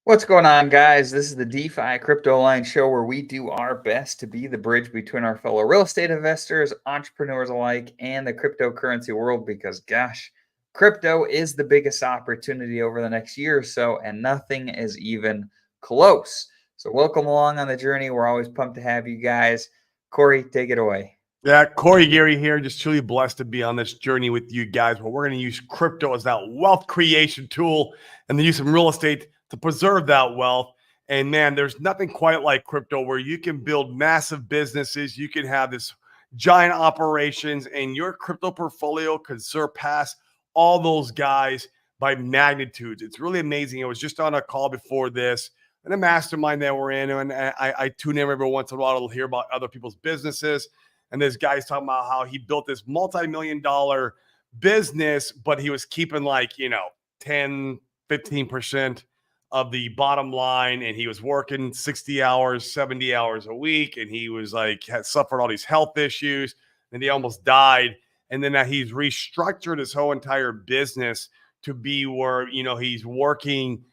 What's going on, guys? This is the DeFi Crypto Line Show where we do our best to be the bridge between our fellow real estate investors, entrepreneurs alike, and the cryptocurrency world because, gosh, crypto is the biggest opportunity over the next year or so, and nothing is even close. So, welcome along on the journey. We're always pumped to have you guys. Corey, take it away. Yeah, Corey Gary here. Just truly blessed to be on this journey with you guys. Where we're going to use crypto as that wealth creation tool and then use some real estate to preserve that wealth. And man, there's nothing quite like crypto where you can build massive businesses. You can have this giant operations and your crypto portfolio could surpass all those guys by magnitudes. It's really amazing. I was just on a call before this and a mastermind that we're in. And I tune in every once in a while to hear about other people's businesses. And this guy's talking about how he built this multi-million-dollar business, but he was keeping 10, 15% of the bottom line. And he was working 60 hours, 70 hours a week. And he was had suffered all these health issues and he almost died. And then he's restructured his whole entire business to be where, he's working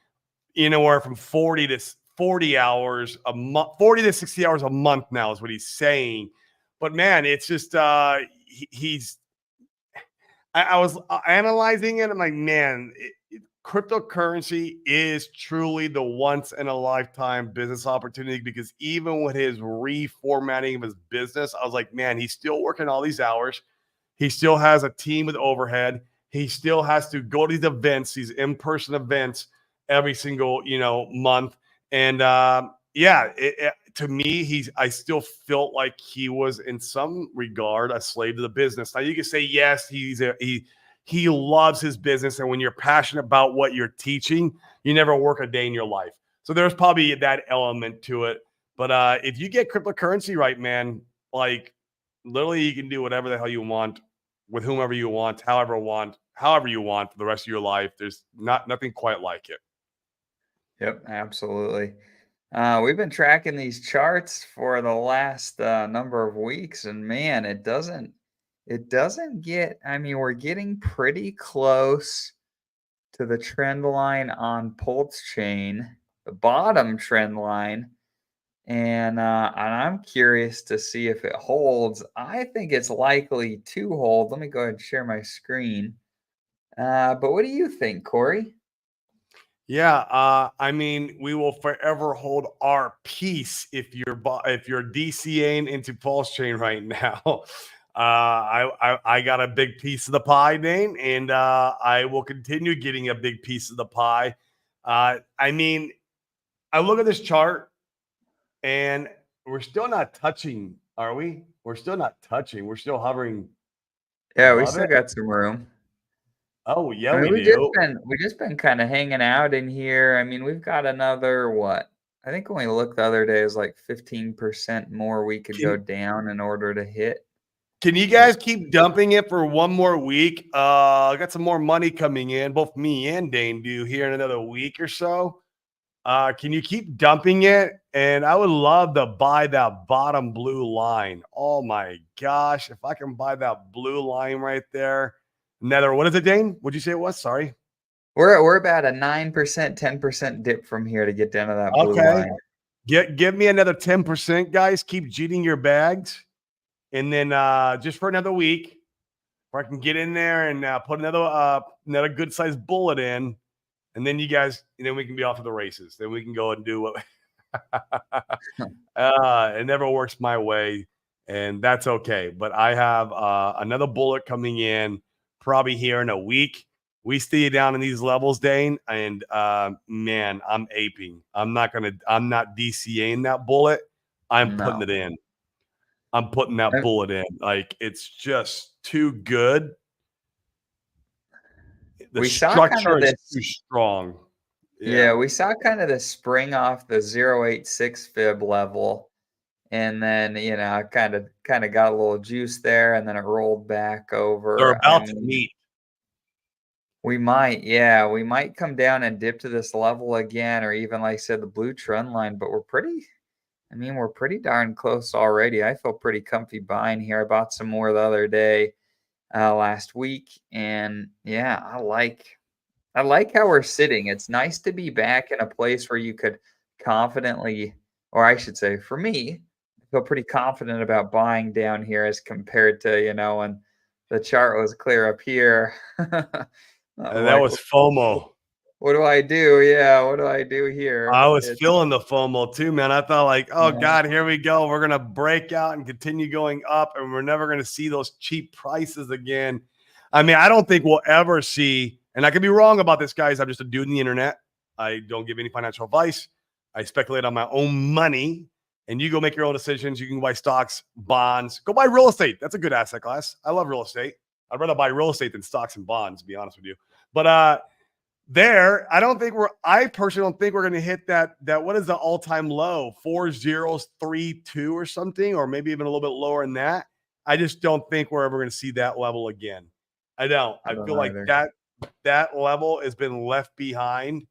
anywhere from 40 to 40 hours a month, 40 to 60 hours a month now is what he's saying. But man, it's just I was analyzing it. I'm like, man, cryptocurrency is truly the once in a lifetime business opportunity because even with his reformatting of his business, I was like, man, he's still working all these hours. He still has a team with overhead. He still has to go to these events, these in-person events every single, month. And to me, I still felt like he was in some regard a slave to the business. Now you can say, yes, he loves his business. And when you're passionate about what you're teaching, you never work a day in your life. So there's probably that element to it. But if you get cryptocurrency right, man, literally you can do whatever the hell you want with whomever you want, however you want for the rest of your life. There's nothing quite like it. Yep, absolutely. We've been tracking these charts for the last number of weeks, and man, it doesn't get. I mean, we're getting pretty close to the trend line on Pulse Chain, the bottom trend line, and I'm curious to see if it holds. I think it's likely to hold. Let me go ahead and share my screen. But what do you think, Corey? Yeah, I mean, we will forever hold our peace if you're DCAing into Pulse Chain right now. I got a big piece of the pie, Dane, and I will continue getting a big piece of the pie. I mean, I look at this chart, and we're still not touching, are we? We're still not touching. We're still hovering. Yeah, we still got some room. Oh, yeah, I mean, we do. we just been kind of hanging out in here. I mean, we've got another what? I think when we looked the other day, it was like 15% more we could go down in order to hit. Can you guys keep dumping it for one more week? I got some more money coming in. Both me and Dane do here in another week or so. Can you keep dumping it? And I would love to buy that bottom blue line. Oh my gosh. If I can buy that blue line right there. What is it, Dane? What'd you say it was? Sorry. We're about a 9%, 10% dip from here to get down to that blue line. Give me another 10%, guys. Keep jeeting your bags. And then just for another week, where I can get in there and put another good sized bullet in, and then you guys, and then we can be off to the races. Then we can go and do what it never works my way, and that's okay. But I have another bullet coming in probably here in a week. We stay down in these levels, Dane, and man, I'm aping. I'm not DCAing that bullet. I'm putting it in. I'm putting that bullet in. It's just too good. The structure is too strong. Yeah, we saw kind of the spring off the 0.86 fib level. And then, kind of got a little juice there, and then it rolled back over. They're about to meet. We might come down and dip to this level again, or even, like I said, the blue trend line, but we're pretty darn close already. I feel pretty comfy buying here. I bought some more the other day, last week, and yeah, I like I like how we're sitting. It's nice to be back in a place where you could confidently, or I should say, for me, I feel pretty confident about buying down here as compared to, when the chart was clear up here. I'm And that like, was FOMO. what do I do? Yeah, what do I do here? I was feeling the FOMO too, man. I thought like, oh Yeah, God, here we go. We're gonna break out and continue going up, and we're never gonna see those cheap prices again. I mean, I don't think we'll ever see, and I could be wrong about this, guys. I'm just a dude in the internet. I don't give any financial advice. I speculate on my own money, and you go make your own decisions. You can buy stocks, bonds, go buy real estate. That's a good asset class. I love real estate. I'd rather buy real estate than stocks and bonds, to be honest with you. But I personally don't think we're going to hit that what is the all-time low, 4032 or something, or maybe even a little bit lower than that. I just don't think we're ever going to see that level again. I don't. I I don't feel like either. that level has been left behind.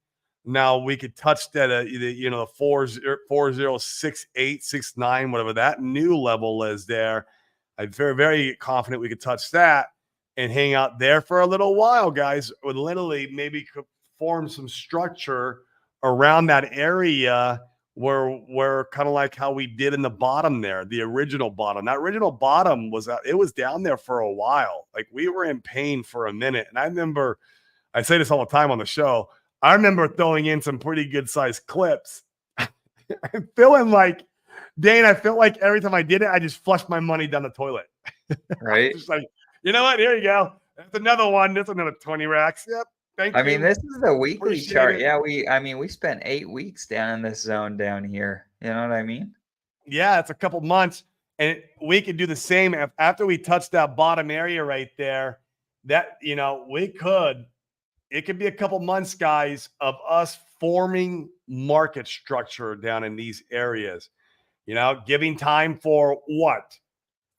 Now we could touch that the 406869, whatever that new level is there. I'm very, very confident we could touch that and hang out there for a little while, guys. Would literally maybe form some structure around that area where kind of like how we did in the bottom there, the original bottom. That original bottom was down there for a while. Like we were in pain for a minute. And I remember, I say this all the time on the show, I remember throwing in some pretty good sized clips. I'm feeling like, Dane, I felt like every time I did it, I just flushed my money down the toilet. Right? Just like, you know what? Here you go. That's another one. That's another 20 racks. Yep. Thank I mean, you. this is the weekly Appreciate chart. it. Yeah, we spent 8 weeks down in this zone down here. You know what I mean? Yeah, it's a couple months. And we could do the same after we touch that bottom area right there. That, it could be a couple months, guys, of us forming market structure down in these areas. Giving time for what?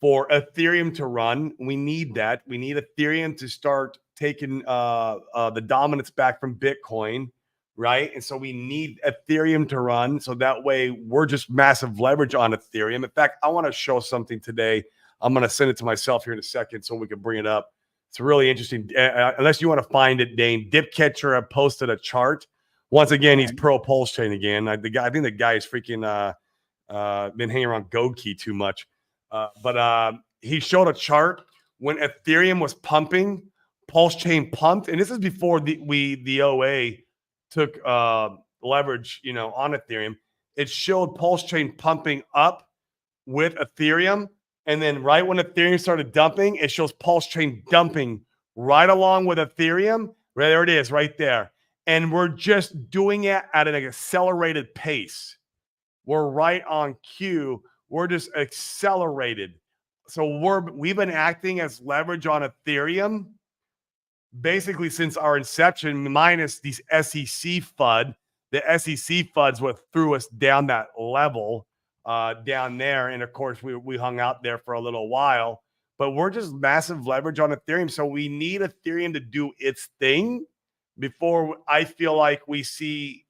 For Ethereum to run. We need that. We need Ethereum to start taking the dominance back from Bitcoin, right? And so we need Ethereum to run. So that way we're just massive leverage on Ethereum. In fact, I want to show something today. I'm going to send it to myself here in a second so we can bring it up. It's really interesting. Unless you want to find it, Dane, Dipcatcher posted a chart. Once again, he's pro Pulse Chain again. I think the guy is freaking been hanging around Gold Key too much. But he showed a chart when Ethereum was pumping, Pulse Chain pumped, and this is before the OA took leverage, on Ethereum. It showed Pulse Chain pumping up with Ethereum, and then right when Ethereum started dumping, it shows Pulse Chain dumping right along with Ethereum. Right there it is, right there, and we're just doing it at an accelerated pace. We're right on cue. We're just accelerated. So we've been acting as leverage on Ethereum basically since our inception, minus these SEC FUD. The SEC FUDs what threw us down that level down there. And of course, we hung out there for a little while. But we're just massive leverage on Ethereum. So we need Ethereum to do its thing before I feel like we see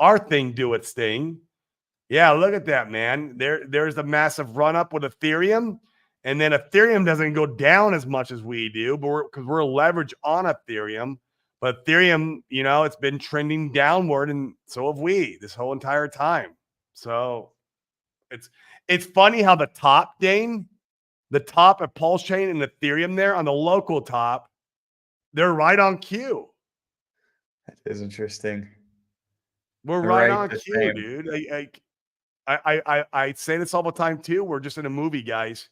our thing do its thing. Yeah, look at that, man. There's a massive run up with Ethereum, and then Ethereum doesn't go down as much as we do, but because we're leveraged on Ethereum. But Ethereum, it's been trending downward, and so have we this whole entire time. So it's funny how the top, Dane, the top of Pulse Chain and Ethereum there on the local top, they're right on cue. That is interesting. We're They're right right on the cue, same. dude. I say this all the time too. We're just in a movie, guys.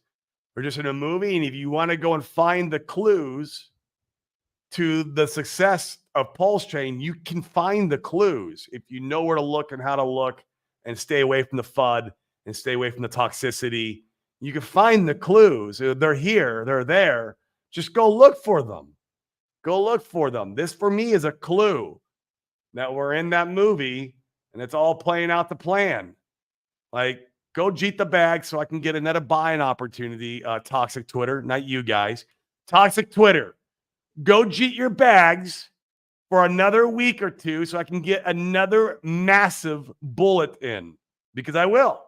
We're just in a movie, and if you want to go and find the clues to the success of Pulse Chain, you can find the clues if you know where to look and how to look, and stay away from the FUD and stay away from the toxicity. You can find the clues. They're here. They're there. Just go look for them. Go look for them. This for me is a clue that we're in that movie, and it's all playing out the plan. Like, go jeet the bag so I can get another buying opportunity. Toxic Twitter, not you guys. Toxic Twitter, go jeet your bags for another week or two so I can get another massive bullet in, because I will.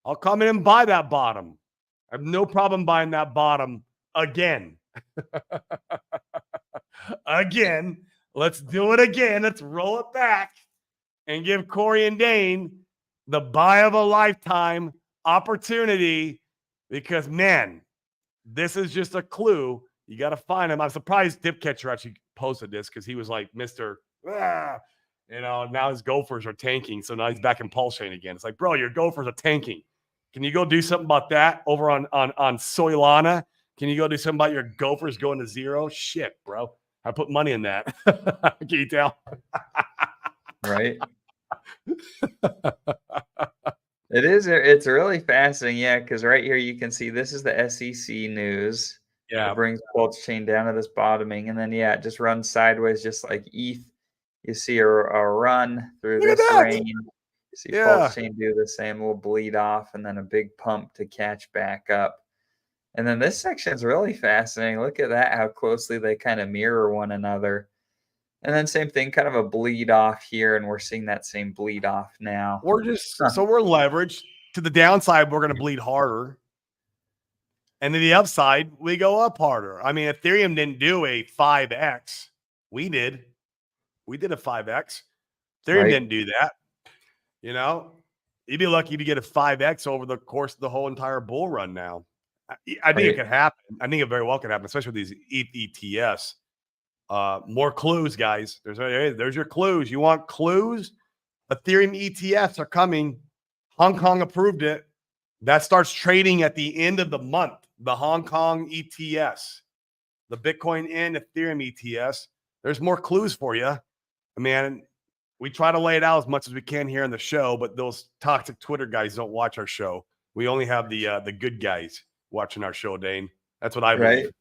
I'll come in and buy that bottom. I have no problem buying that bottom again. Again. Let's do it again. Let's roll it back and give Corey and Dane the buy of a lifetime opportunity because, man, this is just a clue. You got to find him. I'm surprised Dipcatcher actually posted this because he was like, Mr. Now his Gophers are tanking. So now he's back in pulse chain again. It's like, bro, your Gophers are tanking. Can you go do something about that over on Soilana? Can you go do something about your Gophers going to zero? Shit, bro. I put money in that. Can you tell? Right. It's really fascinating. Yeah. Cause right here you can see this is the SEC news. Yeah. It brings pulse chain down to this bottoming. And then, yeah, it just runs sideways, just like ETH. You see a run through Look at this that. range. You see Yeah. pulse chain do the same. We'll bleed off and then a big pump to catch back up. And then this section is really fascinating. Look at that, how closely they kind of mirror one another. And then same thing, kind of a bleed off here, and we're seeing that same bleed off now. We're leveraged to the downside. We're going to bleed harder. And to the upside, we go up harder. I mean, Ethereum didn't do a 5X. We did. We did a 5X. Ethereum didn't do that. You'd be lucky to get a 5X over the course of the whole entire bull run now. I think it could happen. I think it very well could happen, especially with these ETFs. More clues, guys. There's your clues. You want clues? Ethereum ETFs are coming. Hong Kong approved it. That starts trading at the end of the month. The Hong Kong ETFs, the Bitcoin and Ethereum ETFs. There's more clues for you. I mean, we try to lay it out as much as we can here in the show, but those toxic Twitter guys don't watch our show. We only have the good guys watching our show, Dane. That's what I believe. Right.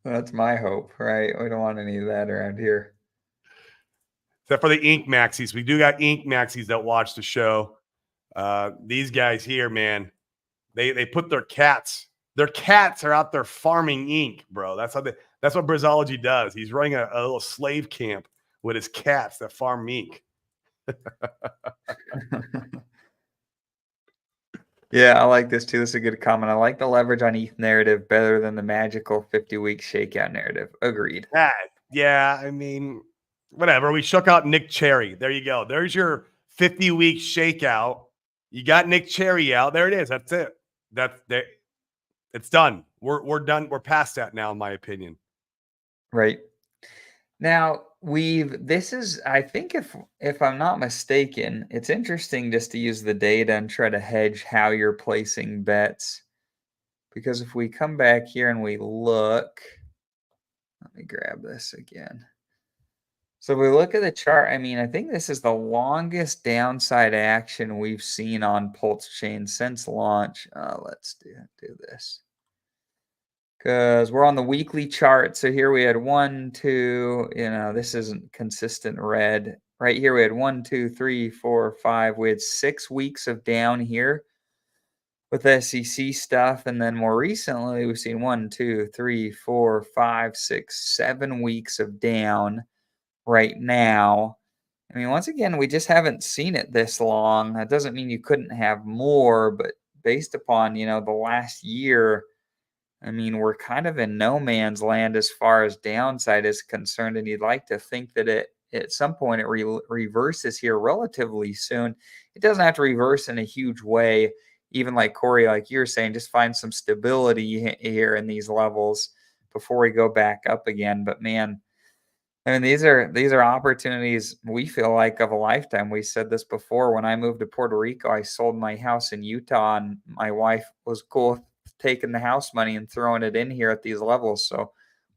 That's my hope, right? We don't want any of that around here. Except for the Ink Maxis. We do got Ink Maxis that watch the show. These guys here, man, they put their cats. Their cats are out there farming ink, bro. That's what Brizology does. He's running a little slave camp with his cats that farm ink. Yeah, I like this too. This is a good comment. I like the leverage on ETH narrative better than the magical 50-week shakeout narrative. Agreed. Yeah, I mean, whatever. We shook out Nick Cherry. There you go. There's your 50-week shakeout. You got Nick Cherry out. There it is. That's it. It's done. We're done. We're past that now, in my opinion. Right. Now, I think if I'm not mistaken, it's interesting just to use the data and try to hedge how you're placing bets. Because if we come back here and we look, let me grab this again. So if we look at the chart, I mean, I think this is the longest downside action we've seen on Pulse Chain since launch. Let's do this. Because we're on the weekly chart. So here we had 1, 2, this isn't consistent red. Right here we had 1, 2, 3, 4, 5. We had 6 weeks of down here with SEC stuff. And then more recently, we've seen 1, 2, 3, 4, 5, 6, 7 weeks of down right now. I mean, once again, we just haven't seen it this long. That doesn't mean you couldn't have more, but based upon, the last year, I mean, we're kind of in no man's land as far as downside is concerned, and you'd like to think that at some point it reverses here relatively soon. It doesn't have to reverse in a huge way, even like Corey, like you're saying, just find some stability here in these levels before we go back up again. But man, I mean, these are opportunities we feel like of a lifetime. We said this before. When I moved to Puerto Rico, I sold my house in Utah, and my wife was cool with taking the house money and throwing it in here at these levels. So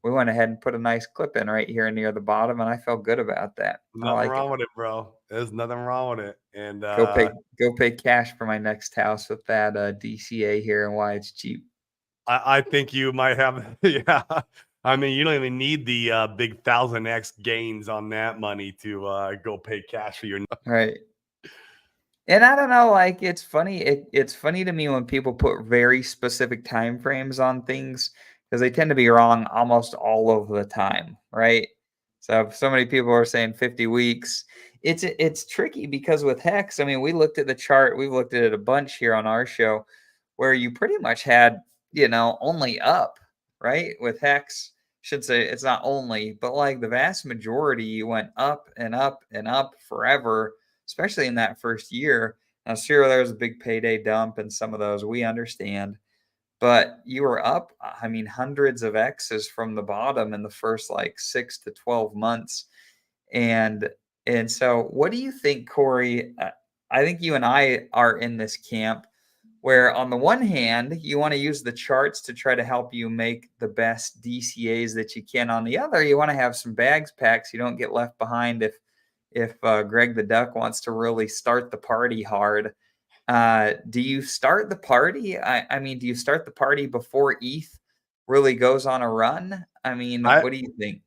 we went ahead and put a nice clip in right here near the bottom, and I felt good about that. Nothing wrong with it, bro. There's nothing wrong with it. And go pay cash for my next house with that DCA here and why it's cheap. I think you might have, yeah. I mean, you don't even need the big 1000x gains on that money to go pay cash for your right. And I don't know, like it's funny. It's funny to me when people put very specific time frames on things because they tend to be wrong almost all of the time, right? So if so many people are saying 50 weeks, it's tricky because with Hex, I mean, we looked at the chart, we've looked at it a bunch here on our show, where you pretty much had only up, right? With Hex should say it's not only, but like the vast majority went up and up and up forever, especially in that first year. Now, sure, there was a big payday dump and some of those we understand, but you were up, I mean, hundreds of X's from the bottom in the first like 6 to 12 months. And so what do you think, Corey? I think you and I are in this camp where on the one hand, you want to use the charts to try to help you make the best DCAs that you can. On the other, you want to have some bags packed so you don't get left behind if Greg the Duck wants to really start the party hard. Do you start the party? I mean, do you start the party before ETH really goes on a run? I mean, I what do you think?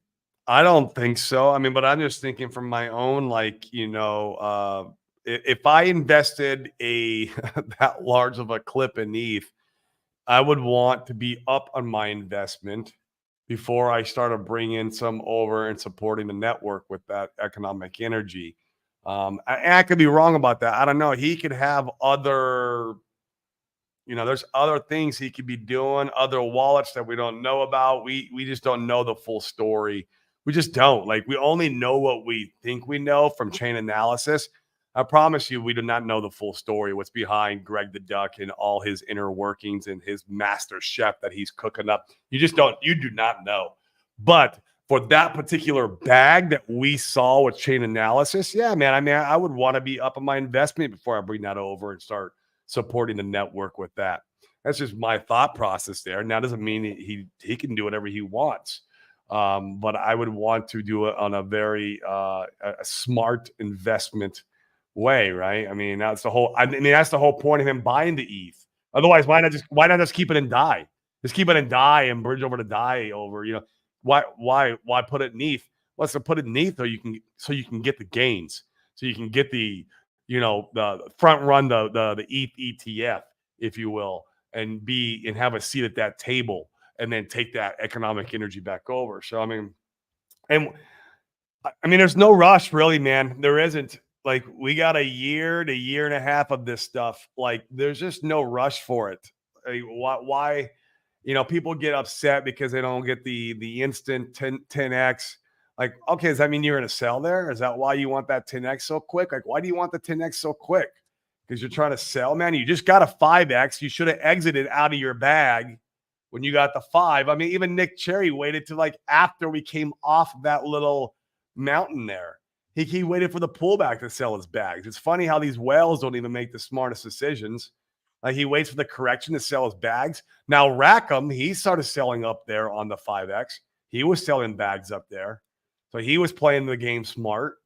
I don't think so. I mean, but I'm just thinking from my own, like, if I invested a that large of a clip in ETH, I would want to be up on my investment before I started bringing some over and supporting the network with that economic energy. I could be wrong about that. I don't know. He could have other, there's other things he could be doing, other wallets that we don't know about. We just don't know the full story. We just don't. Like, we only know what we think we know from chain analysis. I promise you, we do not know the full story, what's behind Greg the Duck and all his inner workings and his master chef that he's cooking up. You do not know. But for that particular bag that we saw with chain analysis, yeah, man, I mean, I would want to be up on my investment before I bring that over and start supporting the network with that. That's just my thought process there. Now, doesn't mean he can do whatever he wants. But I would want to do it on a very a smart investment way, right? I mean, that's the whole. I mean, that's the whole point of him buying the ETH. Otherwise, why not just keep it and die? Just keep it and die and bridge over to die over. Why put it in ETH? Let's put it in ETH so you can get the gains, so you can get the the front run the ETH ETF, if you will, and have a seat at that table and then take that economic energy back over. So, there's no rush really, man. There isn't. Like, we got a year to year and a half of this stuff. Like, there's just no rush for it. Like, why, people get upset because they don't get the instant 10x. Like, okay, does that mean you're going to sell there? Is that why you want that 10x so quick? Like, why do you want the 10x so quick? Because you're trying to sell, man. You just got a 5x. You should have exited out of your bag when you got the 5. I mean, even Nick Cherry waited to like after we came off that little mountain there. He waited for the pullback to sell his bags. It's funny how these whales don't even make the smartest decisions. Like, he waits for the correction to sell his bags. Now, Rackham, he started selling up there on the 5x. He was selling bags up there. So he was playing the game smart.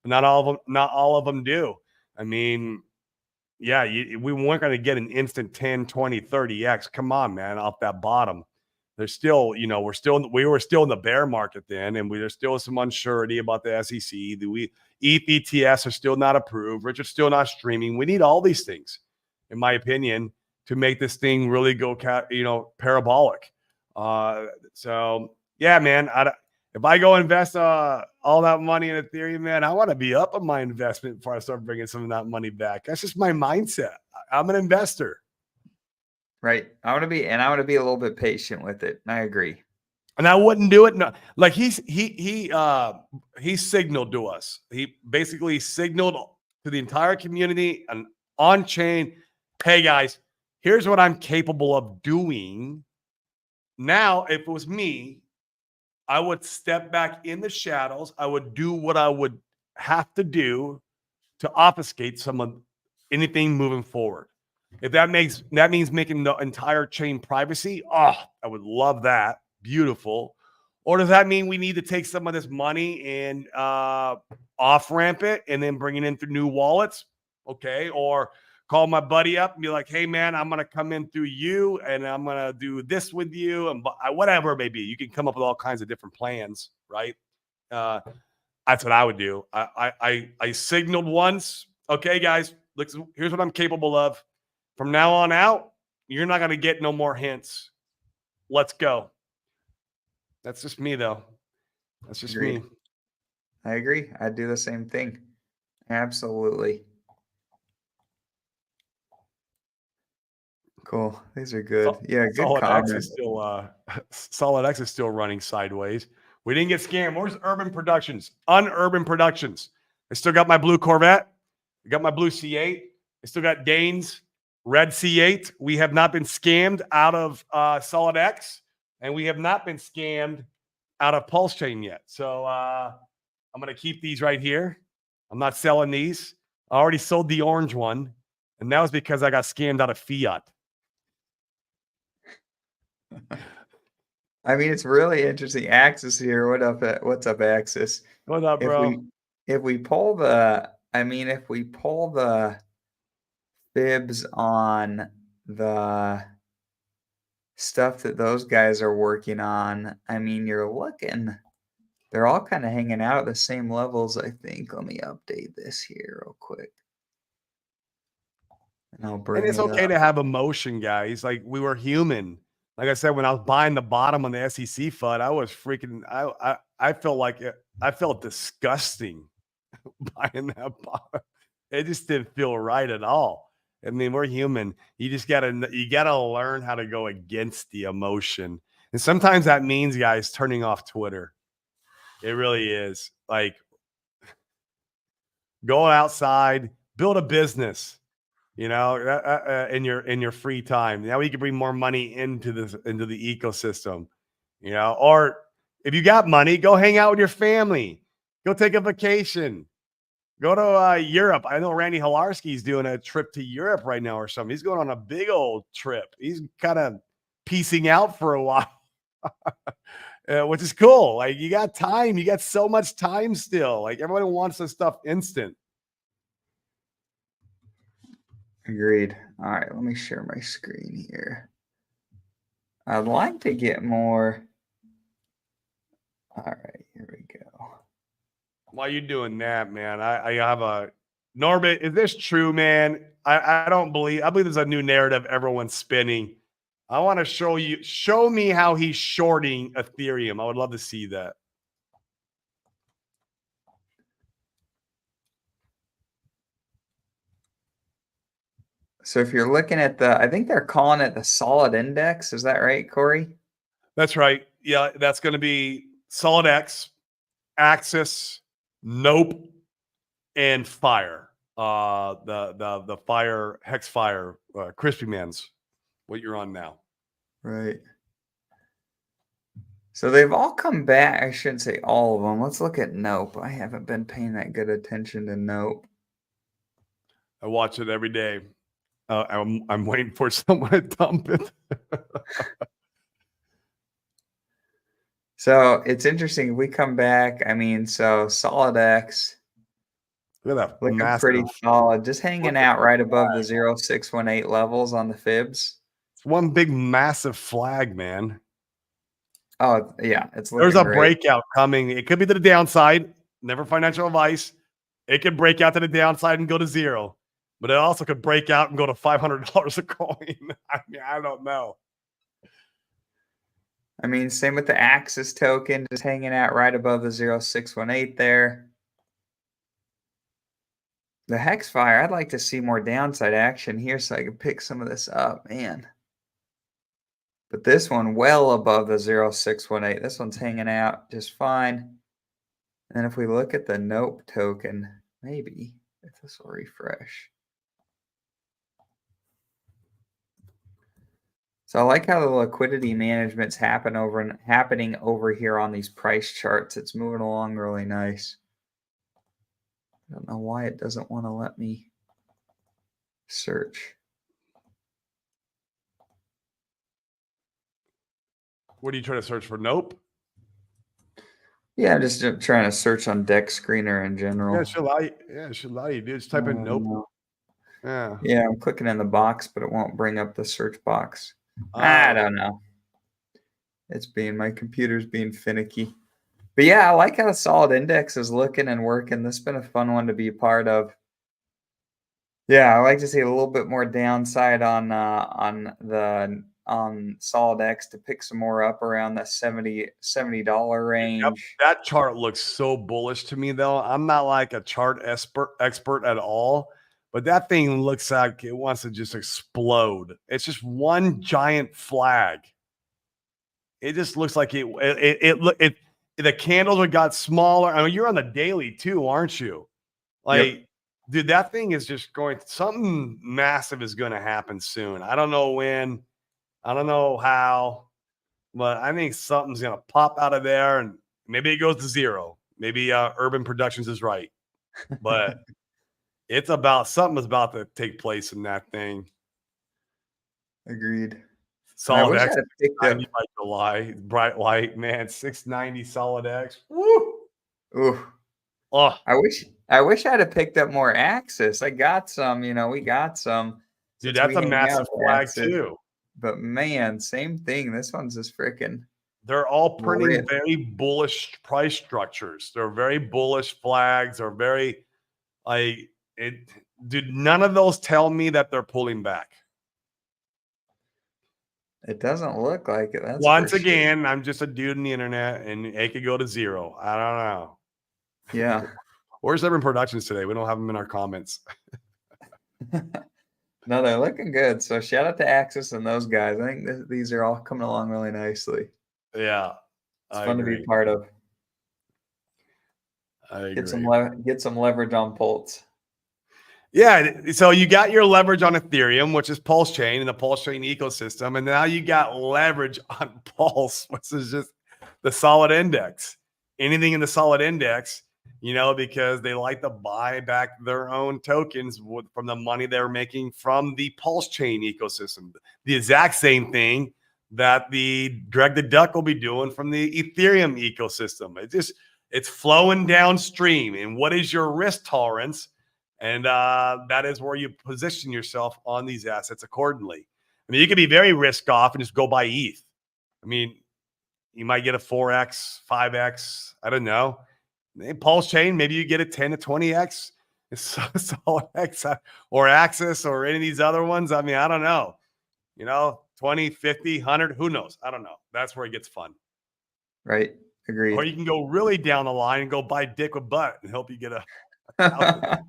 But not all of them do. I mean, yeah, we weren't going to get an instant 10, 20, 30x. Come on, man, off that bottom. There's still, we were still in the bear market then, and there's still some uncertainty about the SEC. ETH ETFs are still not approved. Richard's still not streaming. We need all these things, in my opinion, to make this thing really go, parabolic. So yeah, man, if I go invest all that money in Ethereum, man, I want to be up on my investment before I start bringing some of that money back. That's just my mindset. I'm an investor. Right. I want to be a little bit patient with it. I agree. And I wouldn't do it. No, like he signaled to us. He basically signaled to the entire community and on chain, hey guys, here's what I'm capable of doing. Now, if it was me, I would step back in the shadows. I would do what I would have to do to obfuscate anything moving forward. If that means making the entire chain privacy, I would love that. Beautiful. Or does that mean we need to take some of this money and off ramp it and then bring it in through new wallets? Okay. Or call my buddy up and be like, hey, man, I'm going to come in through you and I'm going to do this with you and whatever it may be. You can come up with all kinds of different plans, right? That's what I would do. I signaled once, okay, guys, look, here's what I'm capable of. From now on out, you're not going to get no more hints. Let's go. That's just me, though. That's just Agreed. me. I agree. I'd do the same thing. Absolutely. Cool. These are good. Yeah, good Solid X comment. is still Solid X is still running sideways. We didn't get scammed. Where's Urban Productions? Unurban Productions. I still got my blue Corvette. I got my blue C8. I still got Dane's red C8. We have not been scammed out of Solid X, and we have not been scammed out of Pulse Chain yet. So I'm going to keep these right here. I'm not selling these. I already sold the orange one, and that was because I got scammed out of Fiat. I mean, it's really interesting. Axis here. What's up, Axis? What up, If bro? we pull the, I mean, if we pull the fibs on the stuff that those guys are working on, I mean, they're all kind of hanging out at the same levels, I think. Let me update this here real quick. And I'll And bring it's it okay up. to have emotion, guys. Like, we were human. Like I said, when I was buying the bottom on the SEC FUD, I was freaking. I felt like I felt disgusting buying that bottom. It just didn't feel right at all. I mean, we're human. You gotta learn how to go against the emotion, and sometimes that means, guys, turning off Twitter. It really is. Like, go outside, build a business. In your free time. Now we can bring more money into the ecosystem. Or if you got money, go hang out with your family. Go take a vacation. Go to Europe. I know Randy Hilarski's doing a trip to Europe right now or something. He's going on a big old trip. He's kind of piecing out for a while, which is cool. Like, you got time. You got so much time still. Like, everyone wants this stuff instant. Agreed. All right, let me share my screen here. I'd like to get more. All right, here we go. Why you doing that, man? I have a Norbit. Is this true, man? I believe there's a new narrative everyone's spinning. I want to show me how he's shorting Ethereum. I would love to see that. So if you're looking at I think they're calling it the solid index. Is that right, Corey? That's right. Yeah, that's going to be Solid X, Axis, Nope, and Fire. The Fire, Hex Fire, Crispy Man's what you're on now. Right. So they've all come back. I shouldn't say all of them. Let's look at Nope. I haven't been paying that good attention to Nope. I watch it every day. I'm waiting for someone to dump it. So it's interesting. If we come back, I mean, so Solid X Look at that looking massive. pretty solid, just hanging out right above the 0.618 levels on the fibs. It's one big massive flag, man. Oh yeah, it's There's looking a great. breakout coming. It could be to the downside. Never financial advice. It could break out to the downside and go to zero, but it also could break out and go to $500 a coin. I mean, I don't know. I mean, same with the Axis token, just hanging out right above the 0.618 there. The Hexfire, I'd like to see more downside action here so I can pick some of this up, man. But this one well above the 0.618. This one's hanging out just fine. And then if we look at the Nope token, maybe if this will refresh. So I like how the liquidity management's happening over here on these price charts. It's moving along really nice. I don't know why it doesn't want to let me search. What are you trying to search for? Nope. Yeah, I'm just trying to search on Deck Screener in general. Yeah, it should allow you. Yeah, it should allow you, dude. Just type in nope. No. Yeah. Yeah, I'm clicking in the box, but it won't bring up the search box. I don't know. My computer's being finicky. But yeah, I like how the solid index is looking and working. This has been a fun one to be a part of. Yeah, I like to see a little bit more downside on Solid X to pick some more up around the $70 range. Yep, that chart looks so bullish to me, though. I'm not like a chart expert at all, but that thing looks like it wants to just explode. It's just one giant flag. It just looks like the candles have got smaller. I mean, you're on the daily too, aren't you? Like, Yep. dude, that thing is just going, something massive is going to happen soon. I don't know when, I don't know how, but I think something's going to pop out of there and maybe it goes to zero. Maybe Urban Productions is right, but something is about to take place in that thing. Agreed. I Solid wish X I'd have picked 690 up. by July, bright light, man, 690 Solid X. Woo! Ooh, Oh, I wish I'd have picked up more Axis. I got some, we got some dude, since that's we a hang out massive with flag Axis. too. But man, same thing. This one's just freaking They're all printing rip. very bullish price structures. They're very bullish flags. They're very like it. Dude, none of those tell me that they're pulling back. It doesn't look like it. That's for Once sure. again, I'm just a dude in the internet, and it could go to zero. I don't know. Yeah. Where's Urban Productions today? We don't have them in our comments. No, they're looking good. So shout out to Axis and those guys. I think these are all coming along really nicely. Yeah, It's I fun to be agree. part of. I Get some agree. get some leverage on Pulse. Yeah, so you got your leverage on Ethereum, which is Pulse Chain and the Pulse Chain ecosystem, and now you got leverage on Pulse, which is just the solid index. Anything in the solid index, because they like to buy back their own tokens from the money they're making from the Pulse Chain ecosystem. The exact same thing that the Greg the Duck will be doing from the Ethereum ecosystem. It's flowing downstream. And what is your risk tolerance? And that is where you position yourself on these assets accordingly. I mean, you can be very risk off and just go buy ETH. I mean, you might get a 4x, 5x. I don't know. Pulse Chain, maybe you get a 10 to 20x. It's Solid X or Axis or any of these other ones. I mean, I don't know. 20, 50, 100, who knows? I don't know. That's where it gets fun. Right. Agreed. Or you can go really down the line and go buy Dick with Butt and help you get a 1,000.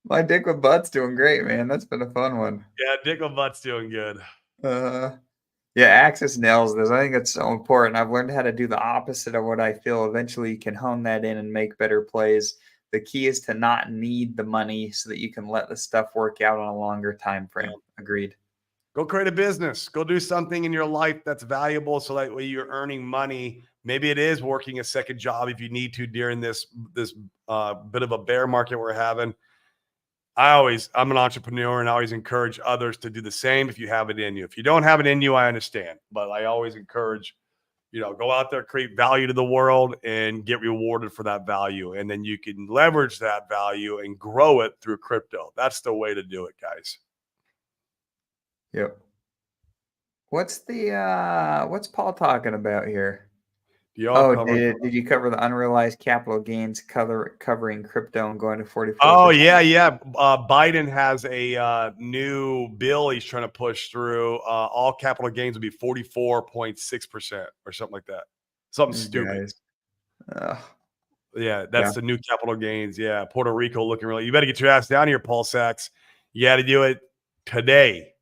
My dick with butt's doing great, man. That's been a fun one. Yeah, Dick with Butt's doing good. Yeah, Axis nails this. I think it's so important. I've learned how to do the opposite of what I feel. Eventually, you can hone that in and make better plays. The key is to not need the money so that you can let the stuff work out on a longer time frame. Yeah. Agreed. Go create a business. Go do something in your life that's valuable so that way you're earning money. Maybe it is working a second job if you need to during this bit of a bear market we're having. I'm an entrepreneur and I always encourage others to do the same if you have it in you. If you don't have it in you, I understand. But I always encourage, go out there, create value to the world and get rewarded for that value. And then you can leverage that value and grow it through crypto. That's the way to do it, guys. Yep. What's Paul talking about here? Y'all Oh, cover. did you cover the unrealized capital gains covering crypto and going to 44%? Oh, yeah. Biden has a new bill he's trying to push through. All capital gains will be 44.6% or something like that. Something These stupid. guys. Yeah, that's the new capital gains. Yeah, Puerto Rico looking really. You better get your ass down here, Paul Sachs. You got to do it today.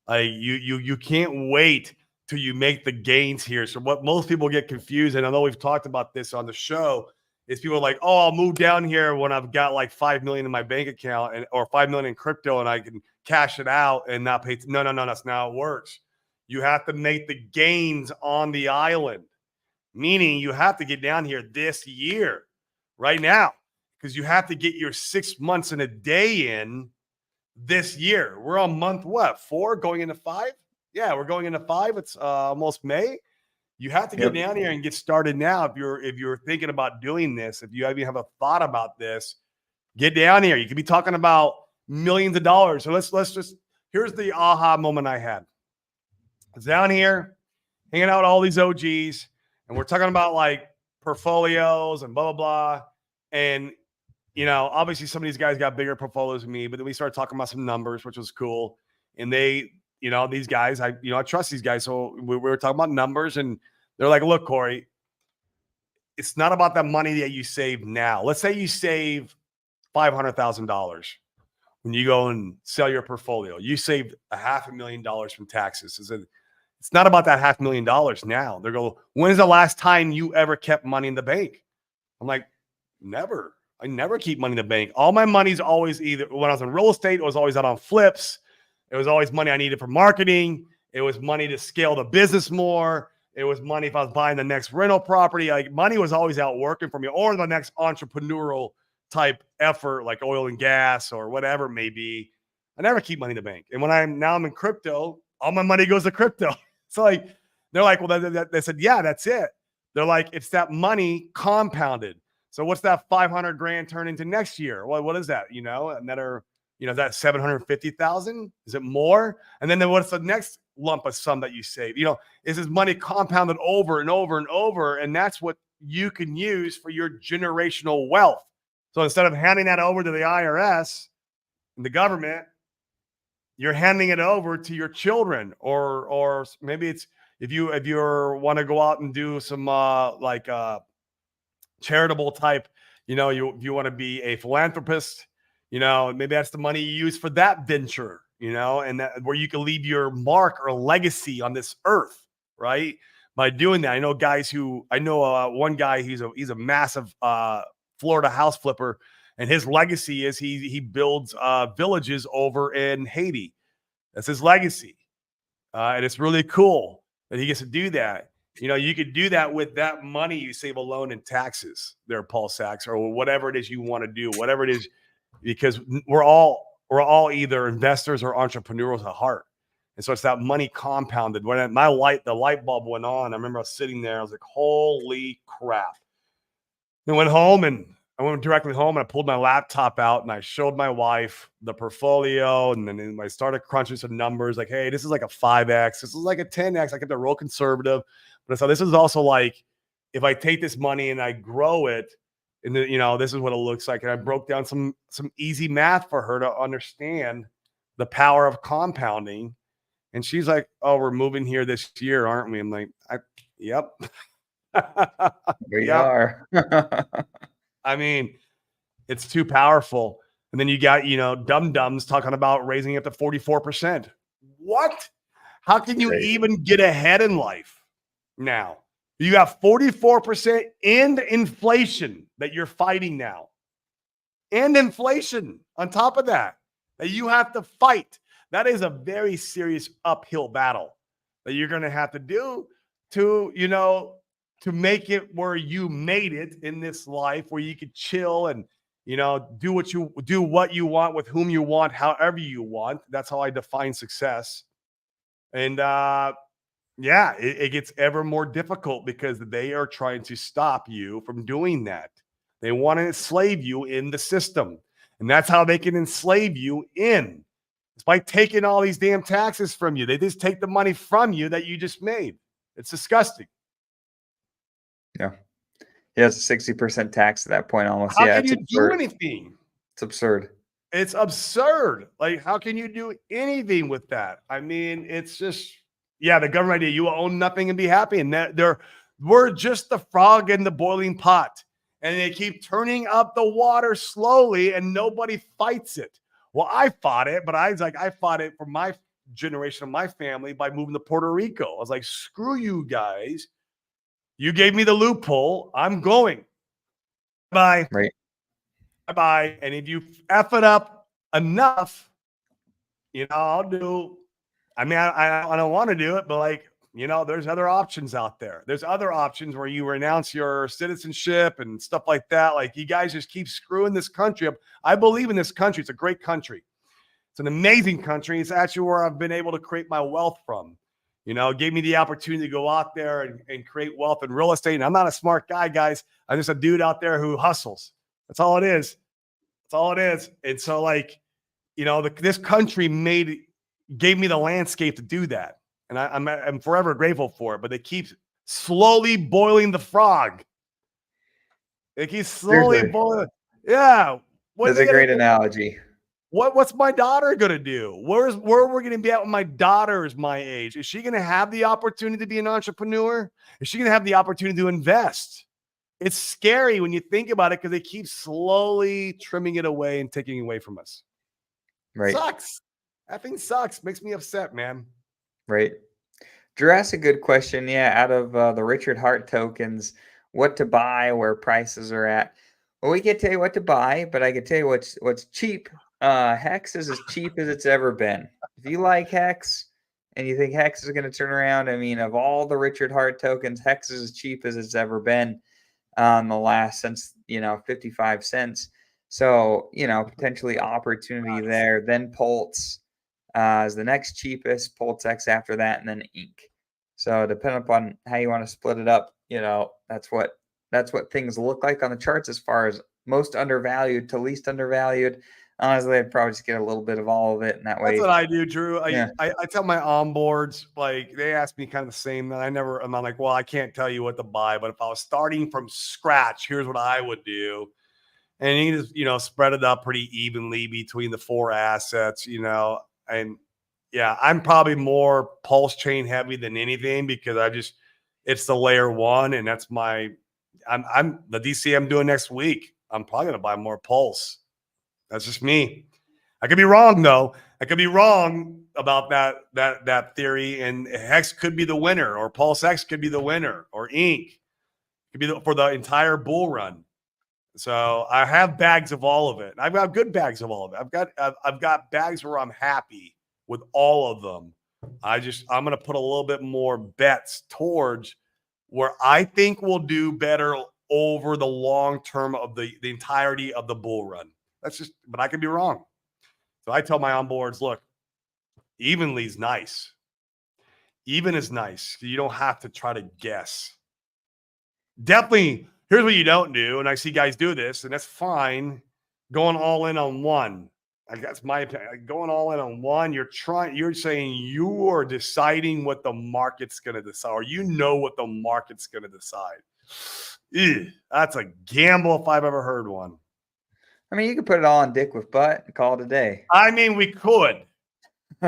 Like you can't wait till you make the gains here. So what most people get confused, and I know we've talked about this on the show, is people are like, "Oh, I'll move down here when I've got like 5 million in my bank account or 5 million in crypto, and I can cash it out and not pay." No, that's not how it works. You have to make the gains on the island, meaning you have to get down here this year, right now, because you have to get your 6 months and a day in this year. We're on month 4 going into 5. Yeah, we're going into 5. It's almost May. You have to get down here and get started now. If you're thinking about doing this, if you even have a thought about this, get down here. You could be talking about millions of dollars. So let's just, here's the aha moment I had. I was down here hanging out with all these OGs, and we're talking about like portfolios and blah blah blah. And obviously some of these guys got bigger portfolios than me, but then we started talking about some numbers, which was cool. And they, these guys, I trust these guys. So we were talking about numbers, and they're like, "Look, Corey, it's not about the money that you save now. Let's say you save $500,000 when you go and sell your portfolio. You saved $500,000 from taxes. It's not about that $500,000 now. They go, when's the last time you ever kept money in the bank? I'm like, never. I never keep money in the bank. All my money's always either when I was in real estate, it was always out on flips. It was always money I needed for marketing. It was money to scale the business more. It was money if I was buying the next rental property. Like money was always out working for me, or the next entrepreneurial type effort like oil and gas or whatever it may be. I never keep money in the bank. And when I'm in crypto, all my money goes to crypto. So like, they're like, well, they said, yeah, that's it. They're like, it's that money compounded. So what's that 500 grand turn into next year? Well, what is that? Another, is that 750,000? Is it more? And then what's the next lump of sum that you save? Is this money compounded over and over and over? And that's what you can use for your generational wealth. So instead of handing that over to the IRS and the government, you're handing it over to your children, or maybe it's if you want to go out and do some charitable type, if you want to be a philanthropist, maybe that's the money you use for that venture, and that where you can leave your mark or legacy on this earth, right? By doing that. I know one guy, he's a massive Florida house flipper. And his legacy is he builds villages over in Haiti. That's his legacy. And it's really cool that he gets to do that. You could do that with that money you save alone in taxes there, Paul Sachs, or whatever it is you want to do, whatever it is, because we're all either investors or entrepreneurs at heart. And so it's that money compounded. When the light bulb went on, I remember I was sitting there, I was like, holy crap. I went home and I went directly home and I pulled my laptop out and I showed my wife the portfolio. And then I started crunching some numbers like, hey, this is like a 5X. This is like a 10X. I kept it real conservative. But so this is also like, if I take this money and I grow it, and this is what it looks like. And I broke down some easy math for her to understand the power of compounding. And she's like, oh, we're moving here this year, aren't we? I'm like, yep. We are. I mean, it's too powerful. And then you got, dum-dums talking about raising it to 44%. What? How can you even get ahead in life now? You got 44% and inflation that you're fighting now. And inflation on top of that you have to fight. That is a very serious uphill battle that you're going to have to do to make it where you made it in this life, where you could chill and, do what you want with whom you want, however you want. That's how I define success. And, it gets ever more difficult because they are trying to stop you from doing that. They want to enslave you in the system. And that's how they can enslave you in. It's by taking all these damn taxes from you. They just take the money from you that you just made. It's disgusting. Yeah. Yeah, it's a 60% tax at that point almost. How Yeah, can you do anything? It's absurd. It's absurd. Like, how can you do anything with that? I mean, it's just, the government idea, you will own nothing and be happy. And we're just the frog in the boiling pot. And they keep turning up the water slowly and nobody fights it. Well, I fought it, but I fought it for my generation of my family by moving to Puerto Rico. I was like, screw you guys. You gave me the loophole. I'm going. Bye. Right. Bye. And if you F it up enough, I'll do. I mean, I don't want to do it, but there's other options out there. There's other options where you renounce your citizenship and stuff like that. Like, you guys just keep screwing this country up. I believe in this country. It's a great country. It's an amazing country. It's actually where I've been able to create my wealth from. It gave me the opportunity to go out there and create wealth in real estate. And I'm not a smart guy, guys. I'm just a dude out there who hustles. That's all it is. That's all it is. And so, this country gave me the landscape to do that. And I'm forever grateful for it. But they keep slowly boiling the frog. They keep slowly boiling. Yeah. That's a great analogy. What's my daughter going to do? Where we're going to be at when my daughter is my age? Is she going to have the opportunity to be an entrepreneur? Is she going to have the opportunity to invest? It's scary when you think about it because they keep slowly trimming it away and taking it away from us. Right. Sucks. That thing sucks. Makes me upset, man. Right. Drew asked a good question. Yeah, out of the Richard Hart tokens, what to buy, where prices are at. Well, we can't tell you what to buy, but I can tell you what's cheap. Hex is as cheap as it's ever been. If you like Hex and you think Hex is going to turn around, I mean, of all the Richard Hart tokens, Hex is as cheap as it's ever been on the last since 55 cents. So potentially opportunity there. Then Pulse is the next cheapest. Pulse X after that, and then Ink. So depending upon how you want to split it up, that's what things look like on the charts as far as most undervalued to least undervalued. Honestly, I'd probably just get a little bit of all of it, and that That's way, what I do, Drew. I, yeah, I, I tell my onboards, like they ask me kind of the same. That I'm like, well, I can't tell you what to buy, but if I was starting from scratch, here's what I would do. And you just, spread it up pretty evenly between the four assets, and yeah, I'm probably more pulse chain heavy than anything because it's the layer one, and that's I'm the DC I'm doing next week. I'm probably going to buy more pulse. That's just me. I could be wrong though. I could be wrong about that theory, and Hex could be the winner, or Pulse X could be the winner, or Ink could be for the entire bull run. So I have bags of all of it. I've got good bags of all of it. I've got bags where I'm happy with all of them. I'm going to put a little bit more bets towards where I think we'll do better over the long term of the entirety of the bull run. But I could be wrong. So I tell my onboards, look, evenly is nice. Even is nice. You don't have to try to guess. Definitely, here's what you don't do, and I see guys do this, and that's fine. Going all in on one. That's my opinion. Going all in on one, you're saying you are deciding what the market's going to decide, or what the market's going to decide. Ew, that's a gamble if I've ever heard one. I mean, you could put it all on dick with butt and call it a day. I mean, we could.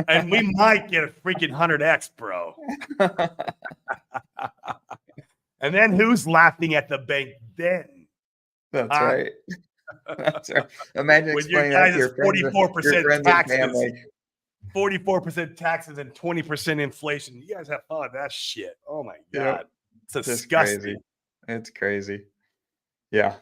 And we might get a freaking 100x, bro. And then who's laughing at the bank then? That's right. That's right. Imagine with your explaining that guys' to your friends, 44% taxes, family. 44% taxes and 20% inflation. You guys have fun with that shit. Oh my God. Yep. It's disgusting. Crazy. It's crazy. Yeah.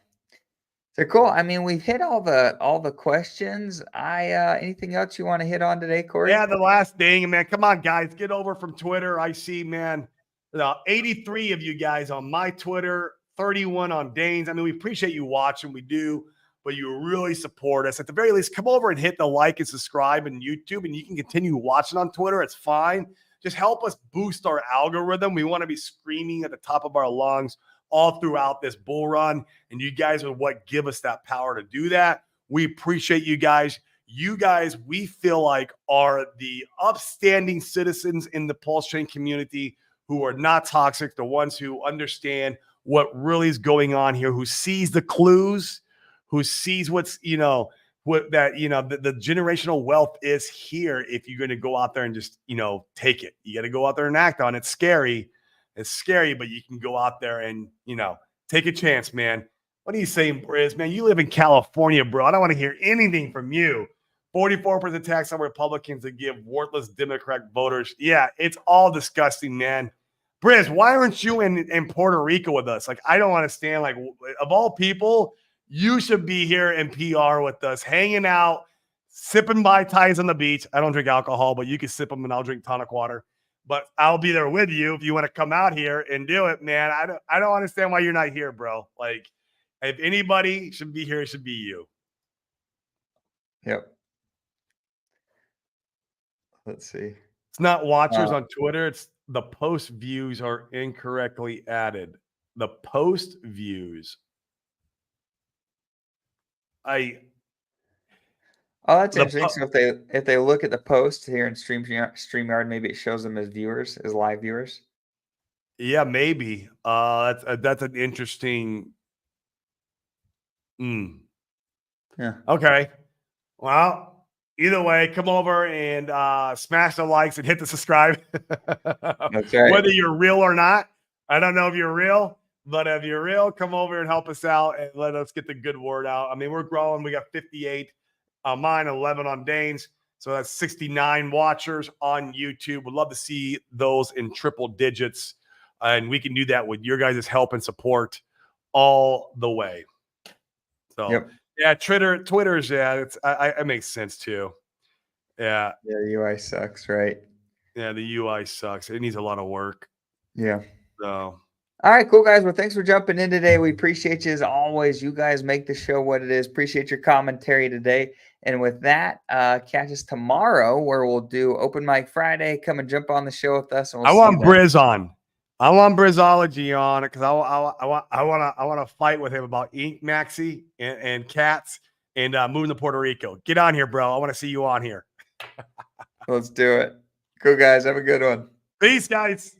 So cool. I mean, we've hit all the questions. Anything else you want to hit on today, Corey? Yeah, the last thing, man. Come on, guys, get over from Twitter. I see, man, 83 of you guys on my Twitter, 31 on Dane's. I mean, we appreciate you watching. We do, but you really support us. At the very least, come over and hit the like and subscribe on YouTube, and you can continue watching on Twitter. It's fine. Just help us boost our algorithm. We want to be screaming at the top of our lungs all throughout this bull run, and you guys are what give us that power to do that. We appreciate you guys. You guys, we feel like, are the upstanding citizens in the Pulse Chain community who are not toxic, the ones who understand what really is going on here, who sees the clues, who sees the generational wealth is here if you're going to go out there and just, take it. You got to go out there and act on it. It's scary. It's scary, but you can go out there and, take a chance, man. What are you saying, Briz? Man, you live in California, bro. I don't want to hear anything from you. 44% tax on Republicans that give worthless Democrat voters. Yeah, it's all disgusting, man. Briz, why aren't you in Puerto Rico with us? Like, I don't understand. Like, of all people, you should be here in PR with us, hanging out, sipping Mai Tais on the beach. I don't drink alcohol, but you can sip them and I'll drink tonic water. But I'll be there with you if you want to come out here and do it, man. I don't understand why you're not here, bro. Like, if anybody should be here, it should be you. Yep. Let's see. It's not watchers on Twitter. It's the post views are incorrectly added. The post views. Oh, that's interesting. So if they look at the post here in StreamYard, maybe it shows them as viewers, as live viewers. Yeah, maybe. That's an interesting. Yeah. Okay. Well, either way, come over and smash the likes and hit the subscribe. That's right. Whether you're real or not, I don't know if you're real, but if you're real, come over and help us out and let us get the good word out. I mean, we're growing. We got 58 on mine, 11 on Dane's. So that's 69 watchers on YouTube. Would love to see those in triple digits. And we can do that with your guys' help and support all the way. So Yep. yeah, Twitter's it makes sense too. Yeah. Yeah, the UI sucks, right? Yeah, the UI sucks. It needs a lot of work. Yeah. So All right, cool guys. Well, thanks for jumping in today. We appreciate you as always. You guys make the show what it is. Appreciate your commentary today. And with that, catch us tomorrow where we'll do Open Mic Friday. Come and jump on the show with us, and we'll I see you want then. Briz on. I want Brizology on it because I want to fight with him about Ink Maxi and cats and moving to Puerto Rico. Get on here, bro. I want to see you on here. Let's do it. Cool guys. Have a good one. Peace, guys.